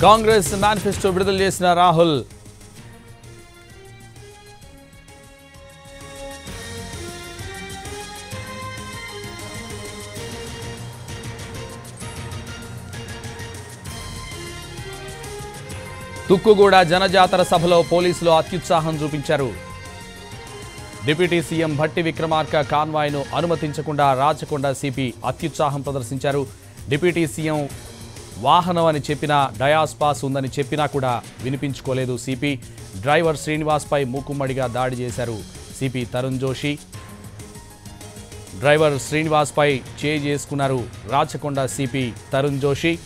Congress manifesto విడుదల చేసిన రాహుల్ తుక్కుగూడ జనజాతర సభలో పోలీసులు అత్యుత్సాహం చూపించారు. డిప్యూటీ సీఎం భట్టి విక్రమార్క కాన్వాయ్ను అనుమతించకుండా రాచకొండ సిపి అత్యుత్సాహం ప్రదర్శించారు. డిప్యూటీ సీఎం వాహనం అని చెప్పినా, డయాస్ పాస్ ఉందని చెప్పినా కూడా వినిపించుకోలేదు సిపి. డ్రైవర్ శ్రీనివాస్పై మూకుమ్మడిగా దాడి చేశారు సిపి తరుణ్ జోషి. డ్రైవర్ శ్రీనివాస్పై చేయి చేసుకున్నారు రాచకొండ సిపి తరుణ్ జోషి.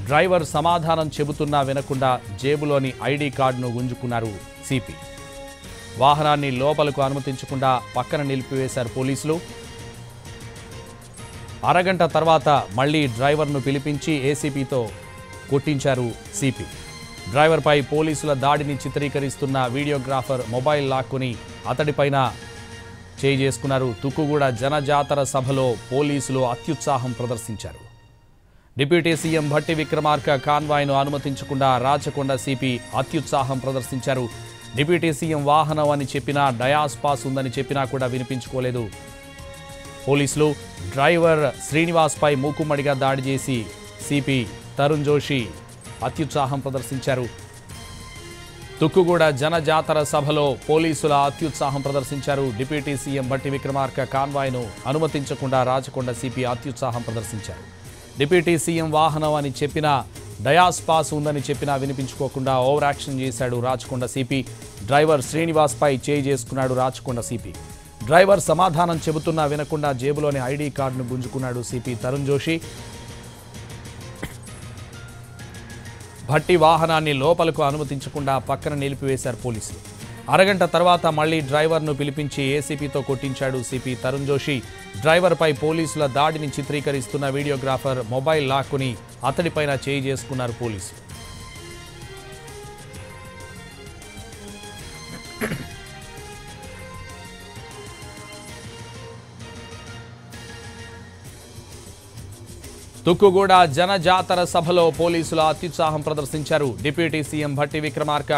డ్రైవర్ సమాధానం చెబుతున్నా వినకుండా జేబులోని ఐడి కార్డును గుంజుకున్నారు సిపి. వాహనాన్ని లోపలకు అనుమతించకుండా పక్కన నిలిపివేశారు పోలీసులు. అరగంట తర్వాత మళ్లీ డ్రైవర్ను పిలిపించి ఏసీపీతో కొట్టించారు సిపి. డ్రైవర్పై పోలీసుల దాడిని చిత్రీకరిస్తున్న వీడియోగ్రాఫర్ మొబైల్ లాక్కుని అతడిపైన చేయి చేసుకున్నారు. తుక్కుగూడ జనజాతర సభలో పోలీసులు అత్యుత్సాహం ప్రదర్శించారు. డిప్యూటీ సీఎం భట్టి విక్రమార్క కాన్వాయ్ను అనుమతించకుండా రాచకొండ సిపి అత్యుత్సాహం ప్రదర్శించారు. డిప్యూటీ సీఎం వాహనం అని చెప్పినా, డయాస్ పాస్ ఉందని చెప్పినా కూడా వినిపించుకోలేదు పోలీసులు. డ్రైవర్ శ్రీనివాస్పై మూకుమ్మడిగా దాడి చేసి సిపి తరుణ్ జోషి అత్యుత్సాహం ప్రదర్శించారు. తుక్కుగూడ జనజాతర సభలో పోలీసుల అత్యుత్సాహం ప్రదర్శించారు. డిప్యూటీ సీఎం భట్టి విక్రమార్క కాన్వాయ్ను అనుమతించకుండా రాచకొండ సిపి అత్యుత్సాహం ప్రదర్శించారు. డిప్యూటీ సీఎం వాహనం అని చెప్పినా, డయాస్ పాస్ ఉందని చెప్పినా వినిపించుకోకుండా ఓవర్ యాక్షన్ చేశాడు రాచకొండ సిపి. డ్రైవర్ శ్రీనివాస్పై చేయి చేసుకున్నాడు రాచకొండ సిపి. డ్రైవర్ సమాధానం చెబుతున్నా వినకుండా జేబులోని ఐడి కార్డును గుంజుకున్నాడు సిపి తరుణ్ జోషి. భట్టి వాహనాన్ని లోపలకు అనుమతించకుండా పక్కన నిలిపివేశారు పోలీసులు. అరగంట తర్వాత మళ్లీ డ్రైవర్ను పిలిపించి ఏసీపీతో కొట్టించాడు సిపి తరుణ్ జోషి. డ్రైవర్పై పోలీసుల దాడిని చిత్రీకరిస్తున్న వీడియోగ్రాఫర్ మొబైల్ లాక్కుని అతడిపైన చేయి చేసుకున్నారు పోలీసులు. తుక్కుగూడ జనజాతర సభలో పోలీసుల అత్యుత్సాహం ప్రదర్శించారు. Deputy CM Bhatti Vikramarka